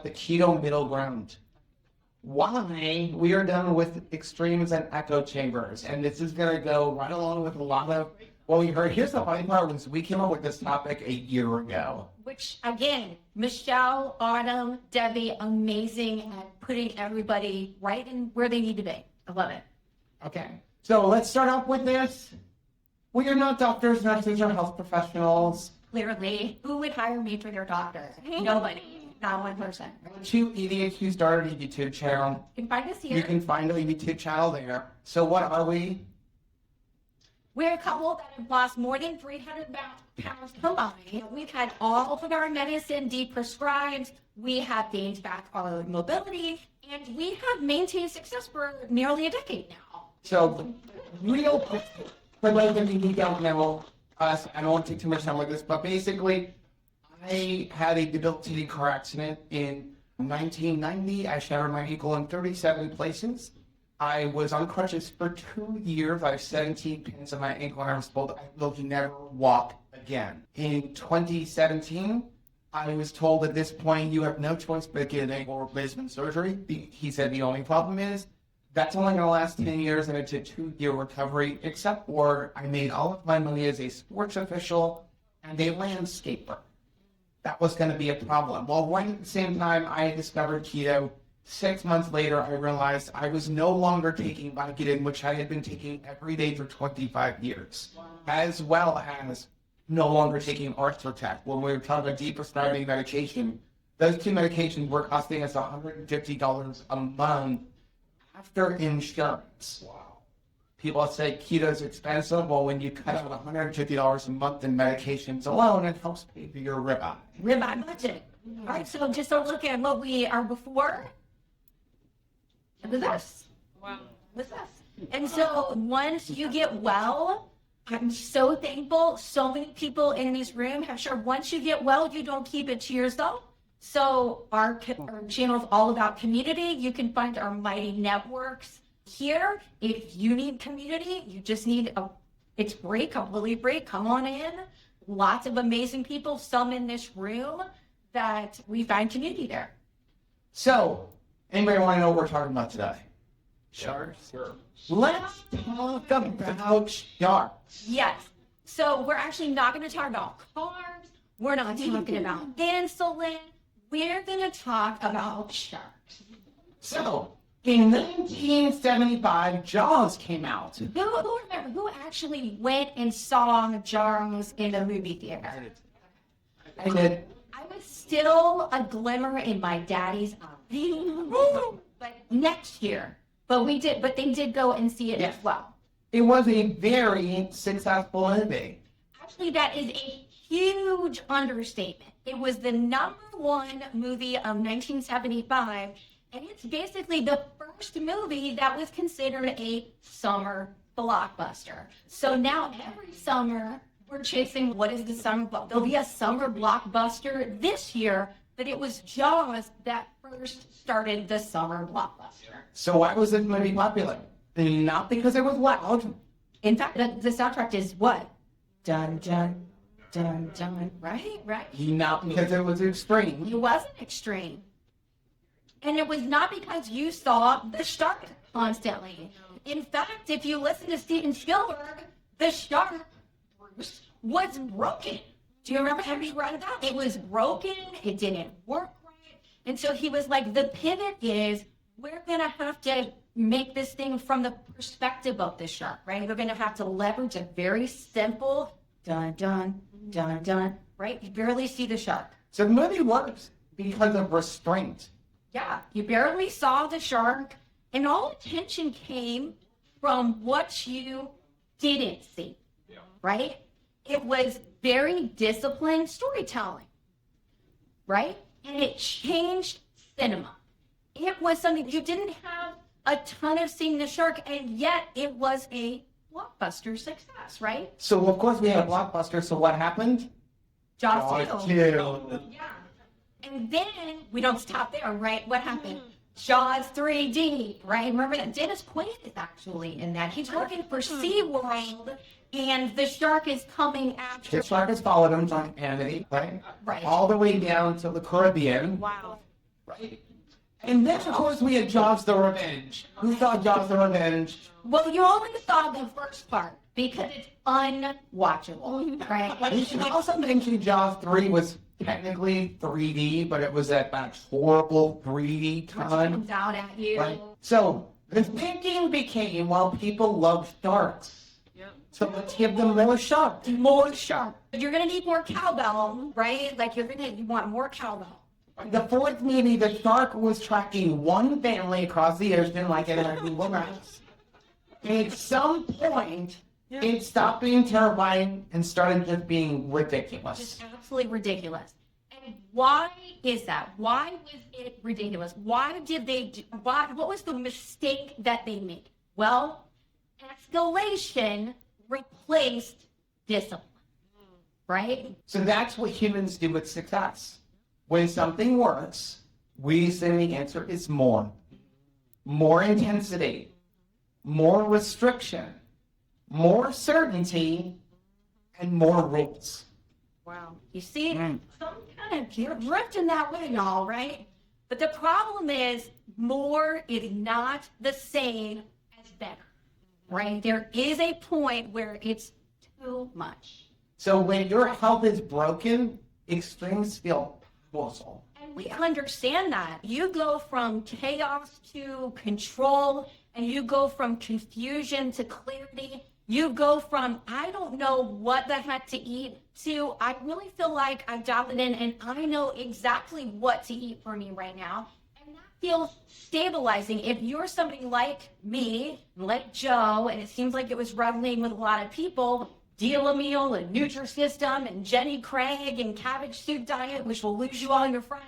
the Keto Middle Ground. Why we are done with extremes and echo chambers, and this is going to go right along with a lot of what we heard. Here's the funny part: was we came up with this topic a year ago. Which again, Michelle, Autumn, Debbie, amazing at putting everybody right in where they need to be. I love it. Okay, so let's start off with this. We are not doctors, nurses, or health professionals. Clearly, who would hire me for their doctor? Nobody. Not one person. Two idiots who started a YouTube channel. You can find us here. You can find a YouTube channel there. So what are we? We're a couple that have lost more than 300 pounds combined. We've had all of our medicine deprescribed. We have gained back our mobility, and we have maintained success for nearly a decade now. So, real quick, for those of you who don't know us, I don't want to take too much time with this, but basically, I had a debilitating car accident in 1990. I shattered my ankle in 37 places. I was on crutches for 2 years. I have 17 pins in my ankle and I was told I will never walk again. In 2017, I was told at this point, you have no choice but to get an ankle replacement surgery. He said the only problem is that's only going to last 10 years and it's a 2-year recovery, except for I made all of my money as a sports official and a landscaper. That was going to be a problem. Well, right at the same time I discovered keto, 6 months later, I realized I was no longer taking Vicodin, which I had been taking every day for 25 years, as well as no longer taking Arthrotac. When we were talking about deprescribing medication, those two medications were costing us $150 a month after insurance. Wow. People say keto's expensive. Well, when you cut out $150 a month in medications alone, it helps pay for your ribeye. Ribeye budget. All right, so just a look at what we are before. It was us. Wow. It was us. And so once you get well, I'm so thankful. So many people in this room have shared, once you get well, you don't keep it to yourself. So our channel is all about community. You can find our mighty networks here. If you need community, you just need it's free, completely free. Come on in. Lots of amazing people, some in this room, that we find community there. So, anybody want to know what we're talking about today? Sharks? Sure. Let's talk about sharks. Yes. So we're actually not going to talk about carbs. We're not talking about insulin. We're going to talk about sharks. So, in 1975, Jaws came out. Who actually went and saw Jaws in the movie theater? I did. I was still a glimmer in my daddy's eye. But next year. But they did go and see it as well. It was a very successful movie. Actually, that is a huge understatement. It was the #1 movie of 1975, and it's basically the first movie that was considered a summer blockbuster. So now every summer, we're chasing what is the summer blockbuster. There'll be a summer blockbuster this year, but it was Jaws that first started the summer blockbuster. So why was this movie popular? Not because it was loud. In fact, the soundtrack is what? Dun, dun, dun, dun. Right? Not because it was extreme. It wasn't extreme. And it was not because you saw the shark constantly. In fact, if you listen to Steven Spielberg, the shark was broken. Do you remember how he read that? It was broken. It didn't work right. And so he was like, the pivot is, we're going to have to make this thing from the perspective of the shark, right? We're going to have to leverage a very simple dun, dun, dun, dun, right? You barely see the shark. So the movie works because of restraint. Yeah, you barely saw the shark, and all attention came from what you didn't see, right? It was very disciplined storytelling, right? And it changed cinema. It was something you didn't have a ton of seeing the shark, and yet it was a blockbuster success, right? So of course we had a blockbuster, so what happened? Jaws 2. Yeah. And then we don't stop there, right? What happened? Jaws 3D, right? Remember that Dennis Quaid is actually in that. He's working for SeaWorld, and the shark is coming after. The shark has followed him on Kennedy, right? Right. All the way down to the Caribbean. Wow. right? And then, of course, we had Jaws the Revenge. Who saw Jaws the Revenge? Well, you only saw the first part because it's unwatchable, right? We should also mention Jaws 3 was technically 3D, but it was at that horrible 3D time. Comes out at you. Right? So the thinking became, well, people love sharks. So let's give them more sharks. More sharp. You're gonna need more cowbell, right? Like you want more cowbell. The fourth movie, the shark was tracking one family across the ocean like an Google Maps. And at some point, it stopped being terrifying and started just being ridiculous. Just absolutely ridiculous. And why is that? Why was it ridiculous? Why did they do, what was the mistake that they made? Well, escalation replaced discipline, right? So that's what humans do with success. When something works, we say the answer is more. More intensity, more restriction, more certainty, and more rules. Wow. You see, some kind of drifting that way and all, right? But the problem is more is not the same as better, right? There is a point where it's too much. So when your health is broken, extremes feel awful. And we understand that. You go from chaos to control, and you go from confusion to clarity. You go from, I don't know what the heck to eat, to, I really feel like I've dialed it in and I know exactly what to eat for me right now. And that feels stabilizing. If you're somebody like me, like Joe, and it seems like it was resonating with a lot of people, Deal a Meal and Nutrisystem and Jenny Craig and Cabbage Soup Diet, which will lose you all your friends.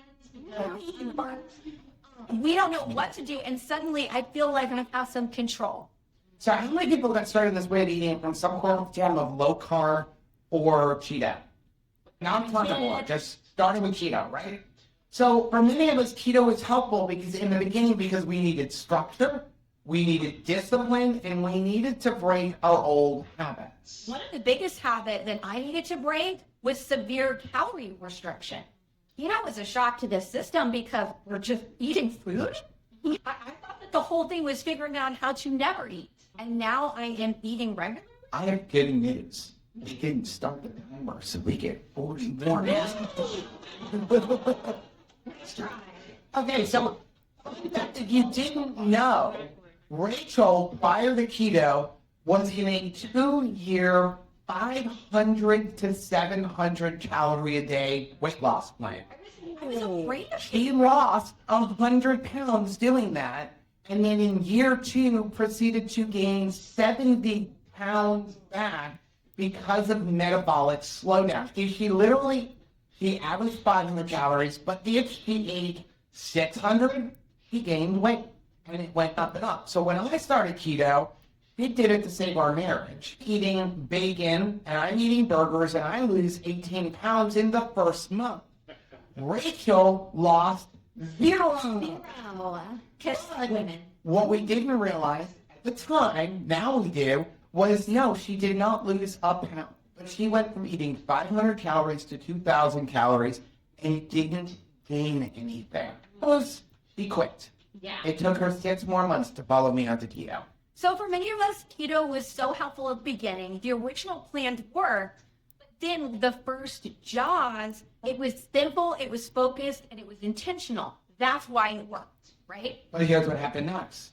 We don't know what to do, and suddenly I feel like I have some control. So how many people got started this way of eating from some form of low carb or keto? Now I'm carnivore, just starting with keto, right? So for many of us, keto was helpful because in the beginning, because we needed structure, we needed discipline, and we needed to break our old habits. One of the biggest habits that I needed to break was severe calorie restriction. Keto was a shock to the system because we're just eating food. I thought that the whole thing was figuring out how to never eat. And now I am eating regularly. I have good news. We can start the timer so we get 40 more minutes. Okay, so if you didn't know, Rachel, prior to keto, was in a 2-year, 500 to 700 calorie a day weight loss plan. I was afraid of She lost 100 pounds doing that, and then in year 2 proceeded to gain 70 pounds back because of metabolic slowdown. She averaged 500 calories, but if she ate 600, she gained weight, and it went up and up. So when I started keto, we did it to save our marriage. Eating bacon, and I'm eating burgers, and I lose 18 pounds in the first month. Rachel lost 0. women. What we didn't realize at the time, now we do, was no, she did not lose a pound. But she went from eating 500 calories to 2,000 calories and didn't gain anything. She quit. Yeah. It took her 6 more months to follow me onto keto. So for many of us, keto was so helpful at the beginning. The original plan worked, but then the first Jaws, it was simple, it was focused, and it was intentional. That's why it worked, right? But here's what happened next.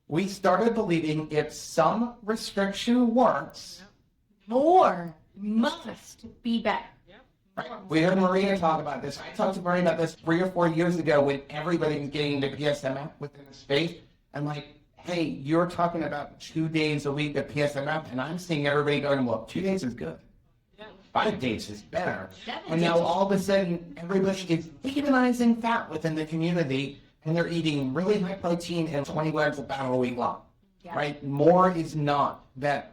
We started believing if some restriction works, More must be better. right? We heard Maria talk about this. I talked to Maria about this 3 or 4 years ago when everybody was getting the PSMF within the space. And like, hey, you're talking about 2 days a week of PSMF, and I'm seeing everybody going, well, 2 days is good. 5 days is better. And now all of a sudden, everybody is demonizing fat within the community, and they're eating really high protein and 20 grams of fat a week long, right? More is not better.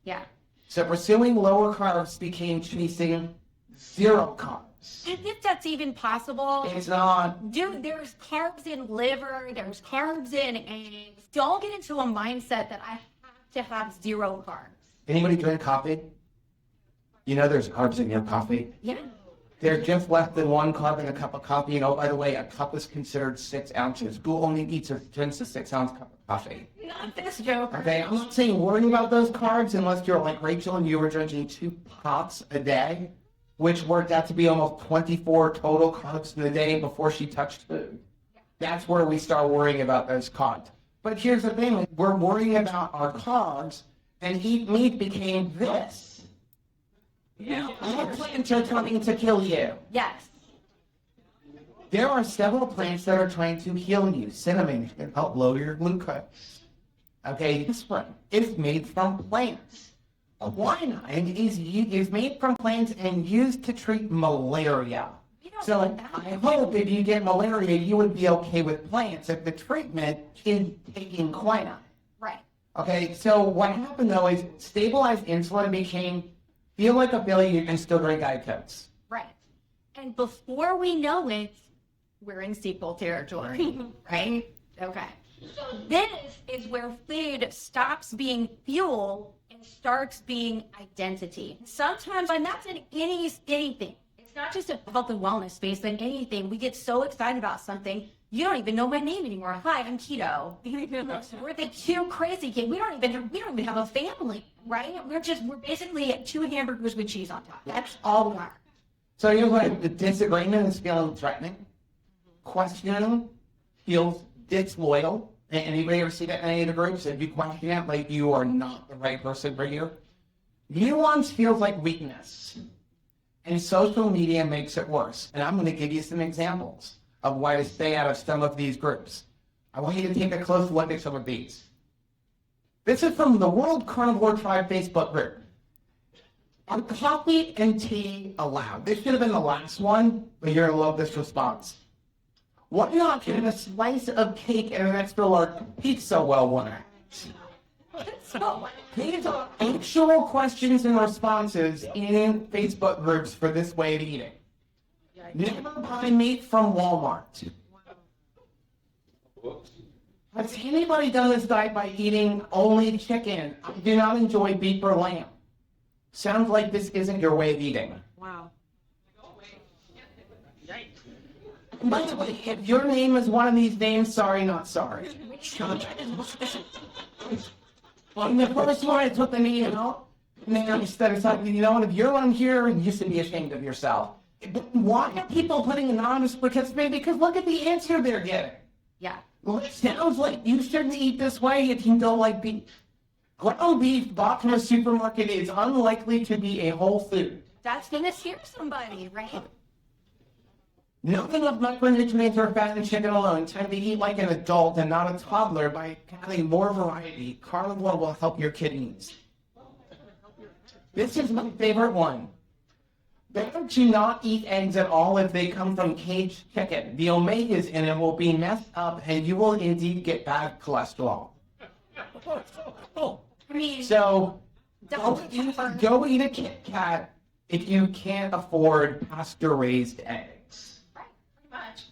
Yeah. So pursuing lower carbs became chasing 0 carbs. And if that's even possible, It's not. dude, there's carbs in liver, there's carbs in eggs. Don't get into a mindset that I have to have 0 carbs. Anybody drink coffee? You know there's carbs in your coffee. Yeah. They're just less than 1 carb in a cup of coffee. And oh, by the way, a cup is considered 6 ounces. Who only eats a 10 to 6 ounce cup of coffee? Not this joke. Okay, I'm not saying worry about those carbs unless you're like Rachel and you were drinking 2 pots a day, which worked out to be almost 24 total carbs in the day before she touched food. That's where we start worrying about those carbs. But here's the thing, we're worrying about our carbs, and eat meat became this. All plants are coming to kill you. Yes. There are several plants that are trying to heal you. Cinnamon can help lower your glucose. Okay, this one is made from plants. Quinine is made from plants and used to treat malaria. So I hope if you get malaria, you would be okay with plants if the treatment is taking quinine. Right. Okay, so what happened though is stabilized insulin became feel like a failure and still drink Diet Cokes. Right. And before we know it, we're in sequel territory. Right? Okay. So this is where food stops being fuel and starts being identity. Sometimes, and that's in anything. It's not just about the wellness space, but anything. We get so excited about something, you don't even know my name anymore. Hi, I'm Keto. We're the 2Krazy kid. We don't even have a family, right? We're basically 2 hamburgers with cheese on top. That's all we are. So you know what? The disagreement is feeling threatening. Questioning feels disloyal. Anybody ever see that in any of the groups? If you question it, like you are not the right person for you. Nuance feels like weakness. And social media makes it worse. And I'm going to give you some examples of why to stay out of some of these groups. I want you to take a close look at some of these. This is from the World Carnivore Tribe Facebook group. Are coffee and tea allowed? This should have been the last one, but you're going to love this response. Why not get a slice of cake and an extra large pizza while one acts? So, these are actual questions and responses in Facebook groups for this way of eating. Never buy meat from Walmart. Has anybody done this diet by eating only chicken? I do not enjoy beef or lamb. Sounds like this isn't your way of eating. Wow. By the way, if your name is one of these names, sorry, not sorry. On the first one, I took the meat out, and then instead of saying, you know what, if you're on here, you should be ashamed of yourself. But why are people putting anonymous participants? Because look at the answer they're getting. Yeah. Well, it sounds like you shouldn't eat this way if you don't like beef. Ground beef bought from a supermarket is unlikely to be a whole food. That's going to scare somebody, right? Nothing of micronutrients or fat in chicken alone. Time to eat like an adult and not a toddler by having more variety. Carnivore will help your kidneys. This is my favorite one. Better to not eat eggs at all if they come from caged chicken. The omegas in it will be messed up and you will indeed get bad cholesterol. I mean, So, go eat a Kit Kat if you can't afford pasture-raised eggs. right, pretty much.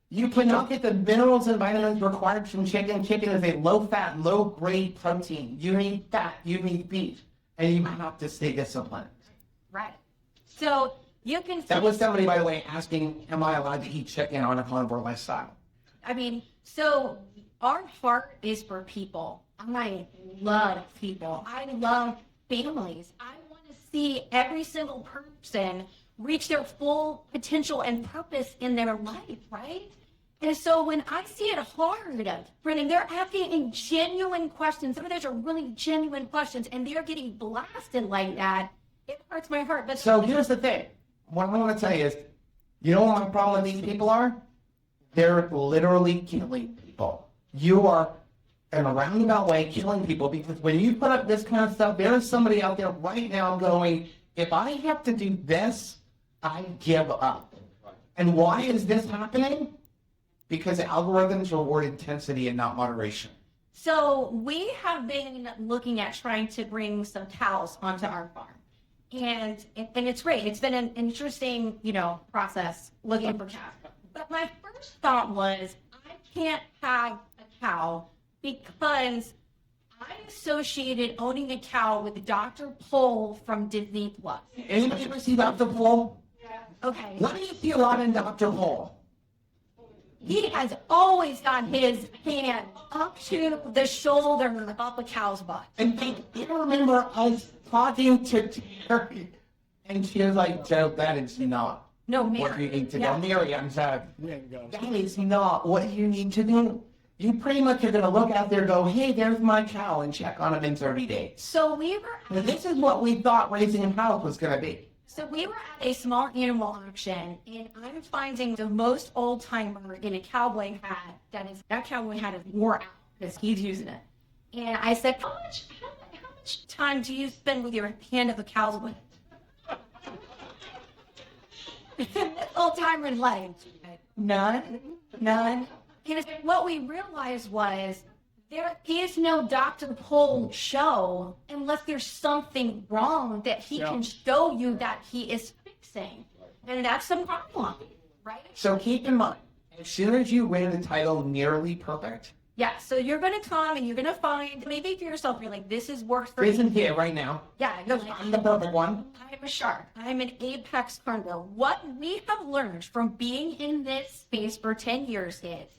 You cannot get the minerals and vitamins required from chicken. Chicken is a low-fat, low-grade protein. You need fat, you need beef, and you have to stay disciplined. Right. So you can. That was somebody, by the way, asking, am I allowed to eat chicken on a carnivore lifestyle? I mean, so our heart is for people. I love people. I love families. I want to see every single person reach their full potential and purpose in their life, right? And so when I see it hard, Brennan, they're asking genuine questions. Some of those are really genuine questions, and they're getting blasted like that. It hurts my heart. But So here's the thing. What I want to tell you is, you know what my problem with these people are? They're literally killing people. You are, in a roundabout way, killing people because when you put up this kind of stuff, there is somebody out there right now going, if I have to do this, I give up. And why is this happening? Because algorithms reward intensity and not moderation. So we have been looking at trying to bring some cows onto our farm. And it's great. It's been an interesting, process looking for cows. But my first thought was, I can't have a cow because I associated owning a cow with Dr. Pol from Disney Plus. Anybody ever see Dr. Pol? Okay. Why do you feel on Dr. Hall? He has always got his hand up to the shoulder of a cow's butt. And you remember us talking to Terry, and she was like, Joe, that is not No, what Mary. you need to do. Yeah. Mary, I'm sorry. That is not what you need to do. You pretty much are going to look out there and go, hey, there's my cow, and check on him in 30 days. So we were Now, this is what we thought raising a cow was going to be. at a small animal auction, and I'm finding the most old timer in a cowboy hat. That cowboy hat is wore out because he's using it. And I said, how much time do you spend with your hand of a cow's butt? This old timer's like, none. And what we realized was there is no Dr. Pole show unless there's something wrong that he can show you that he is fixing. And that's the problem, right? So keep in mind, as soon as you win the title Nearly Perfect, Yeah, so you're going to come and you're going to find, maybe for yourself, you're like, this is works for Raisin me. here right now, Yeah, you're like, I'm the perfect one. I'm a shark. I'm an apex carnivore. What we have learned from being in this space for 10 years is,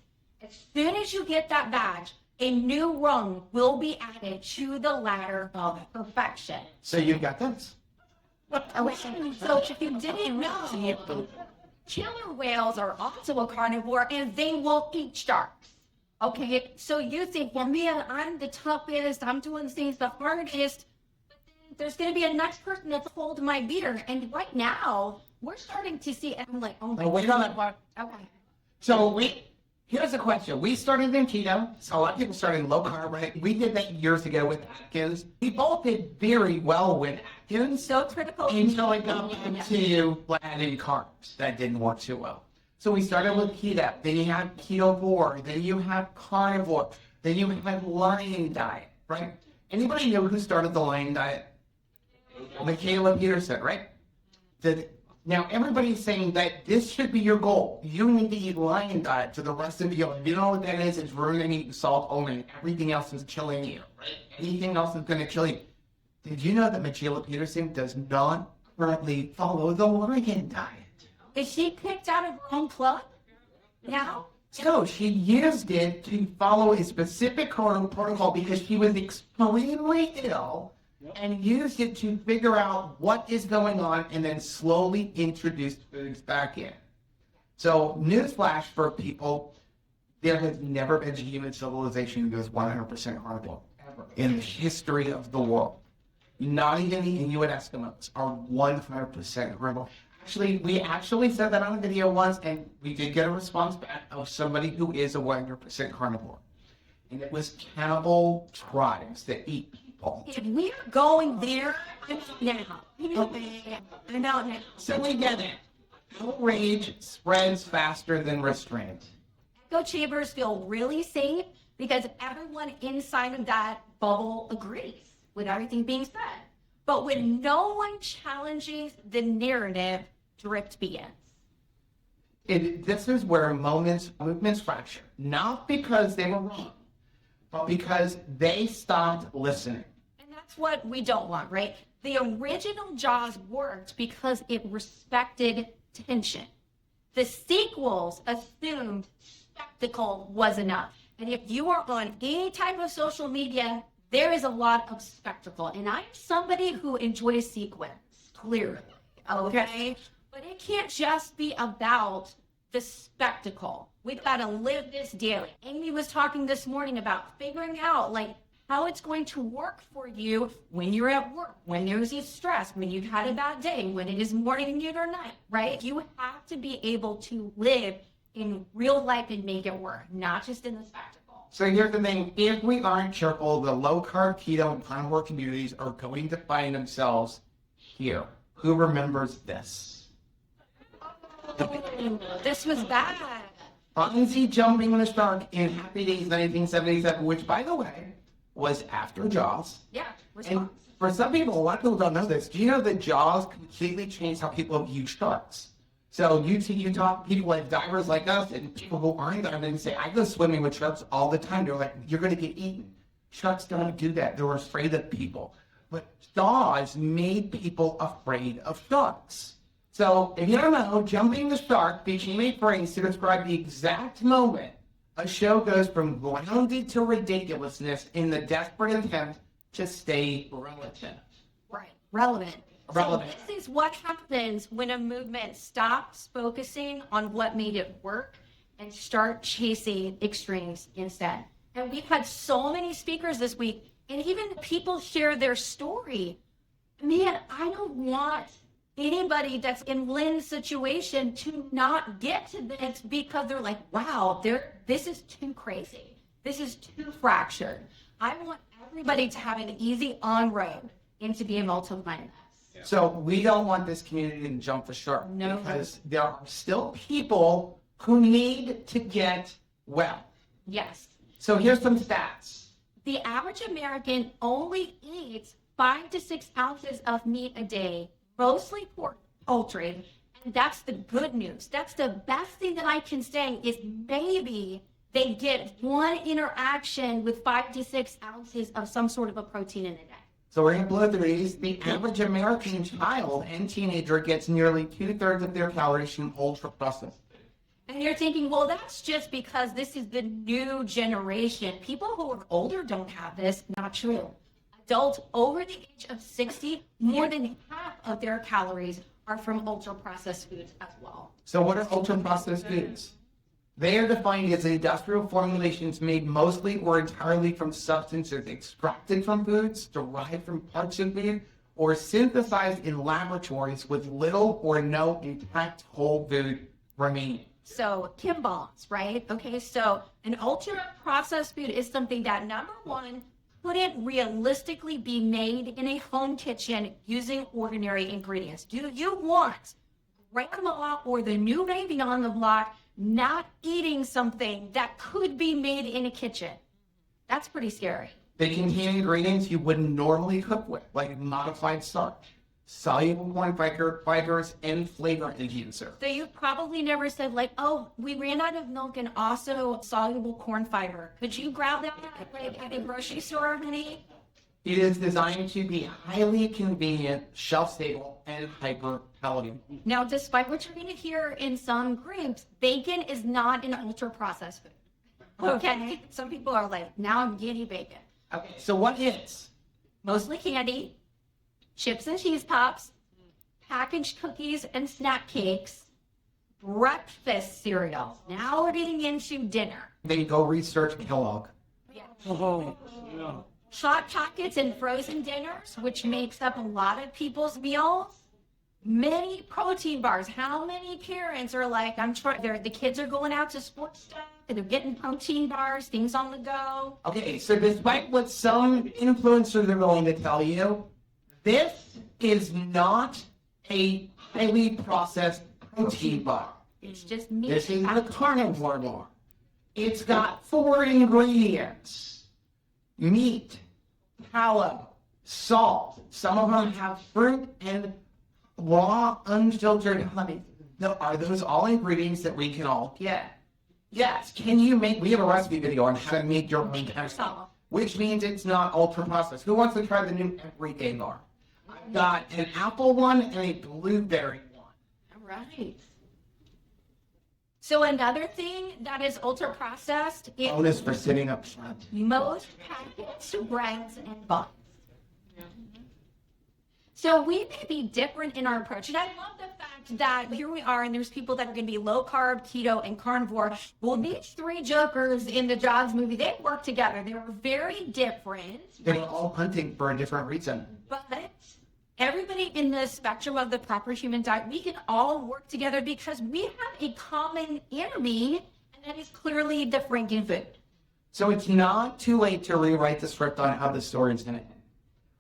as soon as you get that badge, a new rung will be added to the ladder of perfection. So you got this. So if you didn't know, killer whales are also a carnivore and they will eat sharks. Okay, so you think, well, man, I'm the toughest, I'm doing things the hardest. There's going to be a next person that's holding my beer. And right now, we're starting to see, and I'm like, oh my Now, wait on that part. Okay. So here's a question. We started in keto. So a lot of people started in low carb, right? We did that years ago with Atkins. We both did very well with Atkins. So critical. Until it got into adding carbs. That didn't work too well. So we started with keto. Then you have Keto, then you have Carnivore, then you have Lion Diet, right? Anybody know who started the Lion Diet? Michaela Peterson, right? Now everybody's saying that this should be your goal. You need to eat Lion Diet for the rest of your life. You know what that is? It's ruining eating salt only. Everything else is killing you, right? Anything else is going to kill you. Did you know that Michaela Peterson does not currently follow the Lion Diet? Is she kicked out of her own club now? So she used it to follow a specific protocol because she was extremely ill and used it to figure out what is going on and then slowly introduce foods back in. So newsflash for people, there has never been a human civilization who goes 100% carnivore ever in the history of the world. Not even the Inuit Eskimos are 100% carnivore. We actually said that on a video once, and we did get a response back of somebody who is a 100% carnivore. And it was cannibal tribes that eat people. If we're going there, now. I'm out now. So we get it. Outrage spreads faster than restraint. Echo chambers feel really safe because everyone inside of that bubble agrees with everything being said. But when no one challenges the narrative, drift begins. This is where movements fracture. Not because they were wrong, but because they stopped listening. And that's what we don't want, right? The original Jaws worked because it respected tension. The sequels assumed spectacle was enough. And if you are on any type of social media, there is a lot of spectacle. And I'm somebody who enjoys sequence, clearly, okay? But it can't just be about the spectacle. We've got to live this daily. Amy was talking this morning about figuring out, like, how it's going to work for you when you're at work, when there's stress, when you've had a bad day, when it is morning or night, right? You have to be able to live in real life and make it work, not just in the spectacle. So here's the thing, if we aren't careful, the low-carb, keto, and carnivore communities are going to find themselves here. Who remembers this? This was bad. Fonzie jumping the shark in Happy Days 1977, which, by the way, was after Jaws. Yeah, And for some people, a lot of people don't know this. Do you know that Jaws completely changed how people view sharks? So you talk people like divers like us and people who aren't divers and say, I go swimming with sharks all the time. They're like, you're going to get eaten. Sharks don't do that. They're afraid of people. But Jaws made people afraid of sharks. So if you don't know, jumping the shark became a phrase to describe the exact moment a show goes from grounded to ridiculousness in the desperate attempt to stay relevant. Right. Relevant. Relevant. So this is what happens when a movement stops focusing on what made it work and start chasing extremes instead. And we've had so many speakers this week, and even people share their story. Man, I don't want anybody that's in Lynn's situation to not get to this because they're like, wow, this is too crazy. This is too fractured. I want everybody to have an easy on-road into being multi-minded. So we don't want this community to jump the shark. No. Because there are still people who need to get well. Yes. So here's some stats. The average American only eats 5 to 6 ounces of meat a day, mostly poultry, and that's the good news. That's the best thing that I can say is maybe they get one interaction with 5 to 6 ounces of some sort of a protein in a day. So we're going to blow through these. The average American child and teenager gets nearly 2/3 of their calories from ultra-processed. And you're thinking, well, that's just because this is the new generation. People who are older don't have this. Not true. Adults over the age of 60, more than half of their calories are from ultra-processed foods as well. So what are ultra-processed foods? They are defined as industrial formulations made mostly or entirely from substances extracted from foods, derived from parts of food, or synthesized in laboratories with little or no intact whole food remaining. So Kimball's, right? Okay, so an ultra-processed food is something that, number one, couldn't realistically be made in a home kitchen using ordinary ingredients. Do you want grandma or the new baby on the block not eating something that could be made in a kitchen? That's pretty scary. They contain ingredients you wouldn't normally cook with, like modified starch, soluble corn fibers, and flavor enhancer. So you probably never said like, oh, we ran out of milk and also soluble corn fiber. Could you grab that like at the grocery store, honey? It is designed to be highly convenient, shelf-stable, and hyper-palatable. Now, despite what you're going to hear in some groups, bacon is not an ultra-processed food. Okay? Some people are like, now I'm getting bacon. Okay, so what is? Mostly candy, chips and cheese pops, packaged cookies and snack cakes, breakfast cereal. Now we're getting into dinner. Then go research Kellogg. Yeah. Hot Pockets and frozen dinners, which makes up a lot of people's meals. Many protein bars. How many parents are like, the kids are going out to sports stuff, and they're getting protein bars, things on the go. Okay, so despite what some influencers are going to tell you, this is not a highly processed protein bar. It's just meat. This is the Carnivore bar. It's got 4 ingredients: meat, tallow, salt. Some of them have fruit and raw, unfiltered honey. Now, are those all ingredients that we can all get? Yes. Can you make? We have a recipe video on how to make your own pasta, which means it's not ultra processed. Who wants to try the new everyday bar? I've got an apple one and a blueberry one. All right. So another thing that is ultra processed is Bonus for sitting up front. most packaged breads and buns. So we may be different in our approach. And I love the fact that here we are, and there's people that are going to be low carb, keto, and carnivore. Well, these 3 jokers in the Jaws movie, they work together. They were very different. They were all hunting for a different reason. But everybody in the spectrum of the proper human diet, we can all work together because we have a common enemy, and that is clearly the Frankenfood. So it's not too late to rewrite the script on how the story's going to end.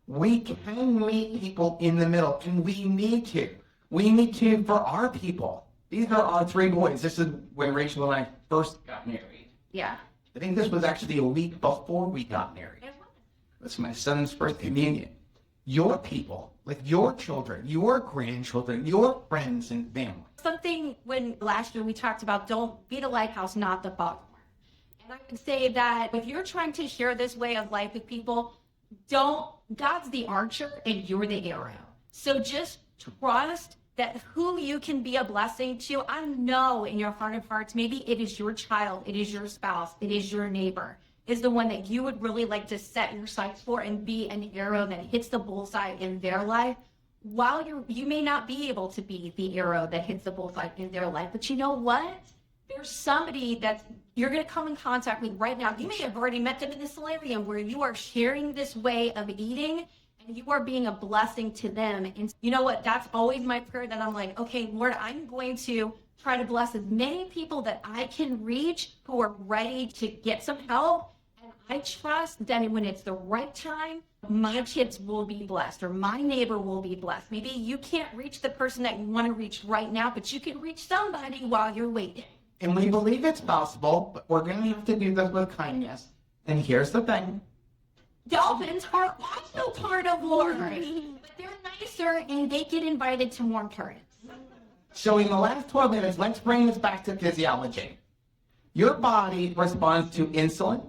We can meet people in the middle, and we need to. We need to for our people. These are our 3 boys. This is when Rachel and I first got married. Yeah. I think this was actually a week before we got married. It was. That's my son's first communion. Your people, like your children, your grandchildren, your friends and family. Something when last year we talked about don't be the lighthouse, not the foghorn. And I would say that if you're trying to share this way of life with people, God's the archer and you're the arrow. So just trust that who you can be a blessing to. I know in your heart of hearts, maybe it is your child, it is your spouse, it is your neighbor, is the one that you would really like to set your sights for and be an arrow that hits the bullseye in their life. While you may not be able to be the arrow that hits the bullseye in their life, but you know what? There's somebody that you're going to come in contact with right now. You may have already met them in the solarium where you are sharing this way of eating and you are being a blessing to them. And you know what? That's always my prayer, that I'm like, okay, Lord, I'm going to try to bless as many people that I can reach who are ready to get some help. And I trust that when it's the right time, my kids will be blessed or my neighbor will be blessed. Maybe you can't reach the person that you want to reach right now, but you can reach somebody while you're waiting. And we believe it's possible, but we're going to have to do this with kindness. And here's the thing. Dolphins are also carnivores, but they're nicer and they get invited to more parties. So in the last 12 minutes, let's bring this back to physiology. Your body responds to insulin,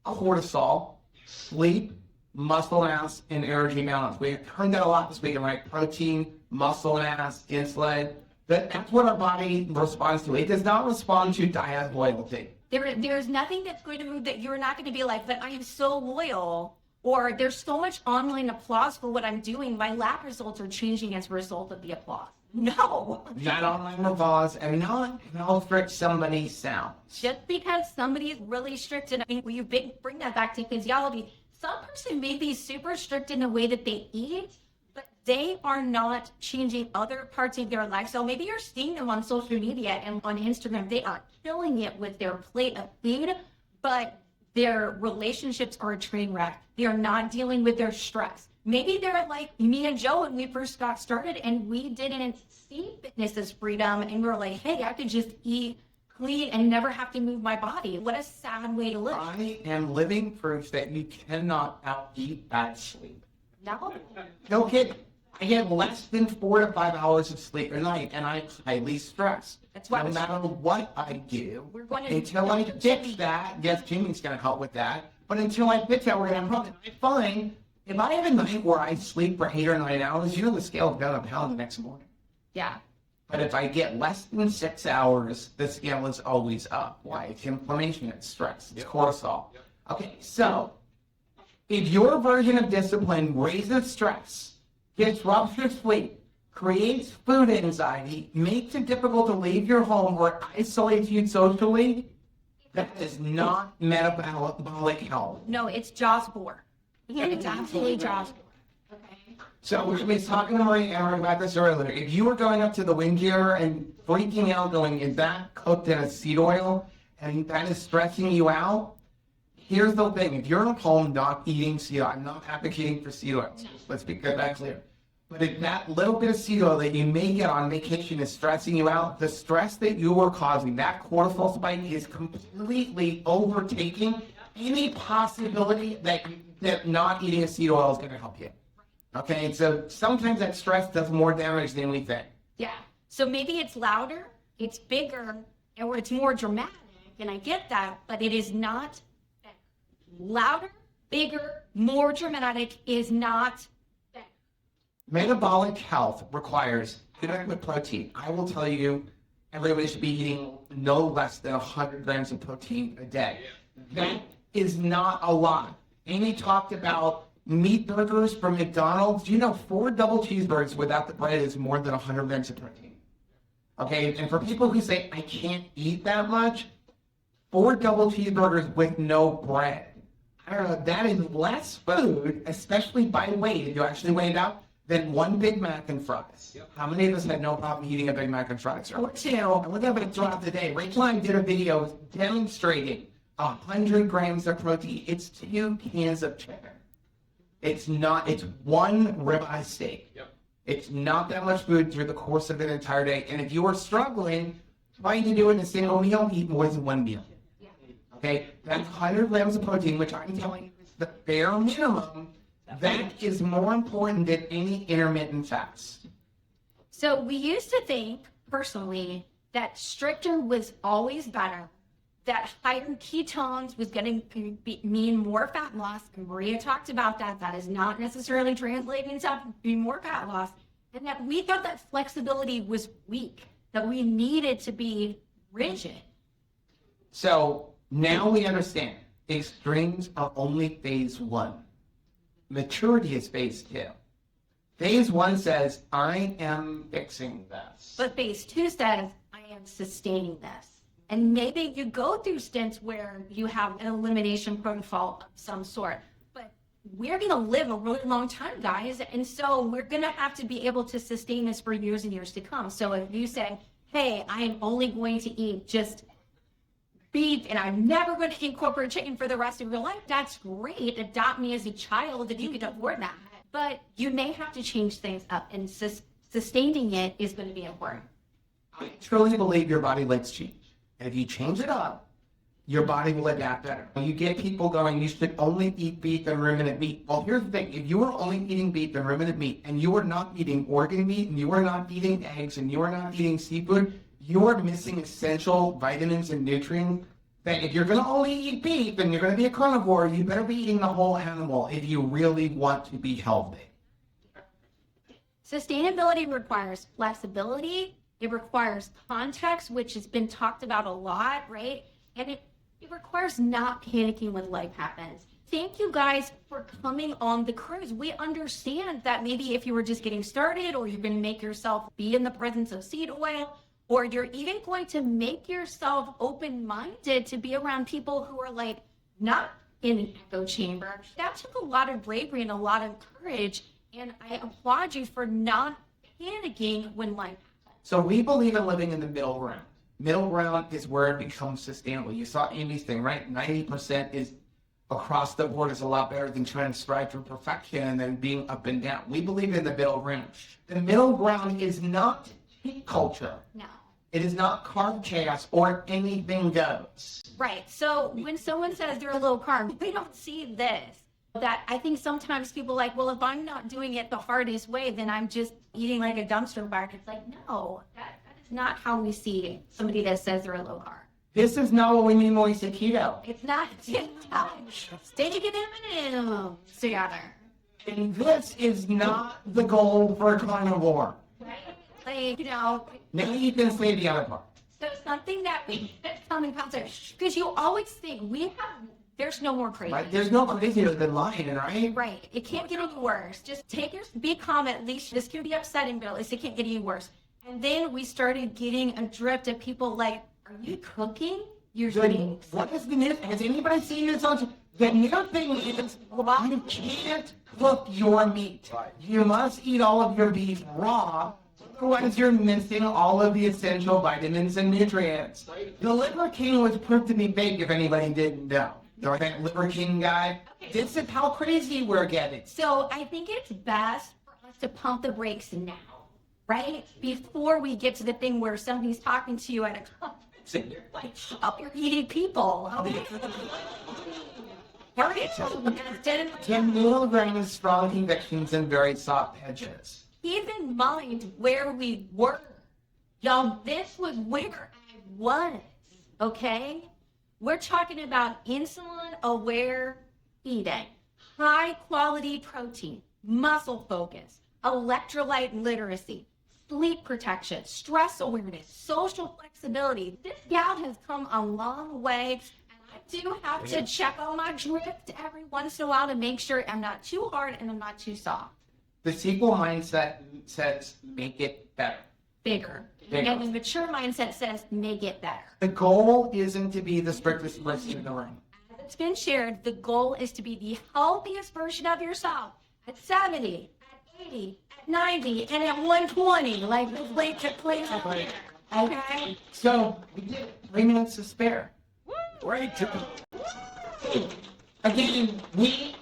cortisol, sleep, muscle mass, and energy balance. We've heard that a lot this weekend, right? Protein, muscle mass, insulin. That's what our body responds to. It does not respond to diet loyalty. There's nothing that's going to move that you're not going to be like, but I am so loyal, or there's so much online applause for what I'm doing. My lab results are changing as a result of the applause. No. Not online applause and not how strict somebody sounds. Just because somebody is really strict, and I mean, when you bring that back to physiology, some person may be super strict in the way that they eat, but they are not changing other parts of their life. So maybe you're seeing them on social media and on Instagram. They are killing it with their plate of food, but their relationships are a train wreck. They are not dealing with their stress. Maybe they're like me and Joe when we first got started and we didn't see fitness as freedom. And we were like, hey, I could just eat clean and never have to move my body. What a sad way to live. I am living proof that you cannot out-eat bad sleep. No. No kidding. I get less than 4 to 5 hours of sleep a night, and I'm highly stressed. That's why no matter what I do, We're going to until I fix that, yes, Jimmy's going to help with that, but until I fix that, we're going to have problems. I find, if I have a night where I sleep for 8 or 9 hours, you know the scale will go down the next morning. Yeah. But if I get less than 6 hours, the scale is always up. Why? It's inflammation, it's stress, it's cortisol. Okay, so if your version of discipline raises stress, disrupts your sleep, creates food anxiety, makes it difficult to leave your home, or isolates you socially, that is not metabolic health. No, it's Jaws 4. It's absolutely Jaws 4. Okay. So we were talking to Marie and Aaron about this earlier. If you were going up to the wind gear and freaking out going, is that cooked in a seed oil and that is stressing you out? Here's the thing. If you're at home not eating seed oil, I'm not advocating for seed oil. Let's get that clear. But if that little bit of seed oil that you may get on vacation is stressing you out, the stress that you were causing, that cortisol spike is completely overtaking any possibility that not eating a seed oil is going to help you. Okay, so sometimes that stress does more damage than we think. Yeah. So maybe it's louder, it's bigger, or it's more dramatic, and I get that, but it is not better. Louder, bigger, more dramatic is not better. Metabolic health requires good adequate protein. I will tell you, everybody should be eating no less than 100 grams of protein a day. That is not a lot. Amy talked about meat burgers from McDonald's. You know, 4 double cheeseburgers without the bread is more than 100 grams of protein. Okay, and for people who say, I can't eat that much, 4 double cheeseburgers with no bread. I don't know, that is less food, especially by weight, if you actually weigh it out, than 1 Big Mac and fries. Yep. How many of us had no problem eating a Big Mac and fries? Or 2. And look at it throughout the day. Rachel and I did a video demonstrating 100 grams of protein. It's 2 cans of chicken. It's 1 ribeye steak. Yep. It's not that much food through the course of an entire day. And if you are struggling, trying to do it in a single meal, eat more than 1 meal. Yeah. Okay? That's 100 grams of protein, which I'm telling you is the bare minimum. That is more important than any intermittent fast. So we used to think, personally, that stricter was always better, that higher ketones was going to mean more fat loss. And Maria talked about that. That is not necessarily translating to be more fat loss. And that we thought that flexibility was weak, that we needed to be rigid. So now we understand extremes are only phase 1. Maturity is phase 2. Phase 1 says, I am fixing this. But phase 2 says, I am sustaining this. And maybe you go through stints where you have an elimination protocol of some sort. But we're going to live a really long time, guys. And so we're going to have to be able to sustain this for years and years to come. So if you say, hey, I am only going to eat just beef and I'm never going to incorporate chicken for the rest of your life, that's great. Adopt me as a child if you can afford that. But you may have to change things up, and sustaining it is going to be important. I truly believe your body likes change. And if you change it up, your body will adapt better. When you get people going, you should only eat beef and ruminant meat. Well, here's the thing. If you are only eating beef and ruminant meat, and you are not eating organ meat, and you are not eating eggs, and you are not eating seafood, you are missing essential vitamins and nutrients. That if you're going to only eat beef and you're going to be a carnivore, you better be eating the whole animal if you really want to be healthy. Sustainability requires flexibility. It requires context, which has been talked about a lot, right? And it requires not panicking when life happens. Thank you guys for coming on the cruise. We understand that maybe if you were just getting started, or you're going to make yourself be in the presence of seed oil, or you're even going to make yourself open-minded to be around people who are like not in an echo chamber. That took a lot of bravery and a lot of courage, and I applaud you for not panicking when life happens. So we believe in living in the middle ground. Middle ground is where it becomes sustainable. You saw Amy's thing, right? 90% is across the board is a lot better than trying to strive for perfection and then being up and down. We believe in the middle ground. The middle ground is not peak culture. No. It is not carb chaos or anything goes. Right. So when someone says they're a low carb, we don't see this. That I think sometimes people are like, well, if I'm not doing it the hardest way, then I'm just eating like a dumpster fire. It's like, no, that is not how we see somebody that says they're a low carb. This is not what we mean when we say keto. It's not. Take it in together. And this is not the goal for carnivore. Right? Like, you know. Now you can say the other part. So something that we tell in concert, because you always think there's no more crazy. Right? There's no crazier than lying, right? Right. It can't get any worse. Just be calm at least. This can be upsetting, but at least it can't get any worse. And then we started getting a drift of people like, are you cooking your steaks? What is the new? Has anybody seen this on? The new thing is you can't cook your meat. You must eat all of your beef raw. Otherwise, you're missing all of the essential vitamins and nutrients. The Liver King was proved to be fake if anybody didn't know. That Liver King guy. This is how crazy we're getting. So I think it's best for us to pump the brakes now, right? Before we get to the thing where somebody's talking to you at a conference and you're like, up you're eating people. 10 milligrams strong convictions and very soft edges. Keep in mind where we were. Y'all, this was where I was, okay? We're talking about insulin-aware eating, high-quality protein, muscle focus, electrolyte literacy, sleep protection, stress awareness, social flexibility. This gal has come a long way, and I do have to check on my drift every once in a while to make sure I'm not too hard and I'm not too soft. The sequel mindset says make it better. Bigger. And the mature mindset says make it better. The goal isn't to be the strictest list in the ring. As it's been shared, the goal is to be the healthiest version of yourself at 70, at 80, at 90, and at 120, like the late to play. Okay? So, we did 3 minutes to spare. Right. Again, we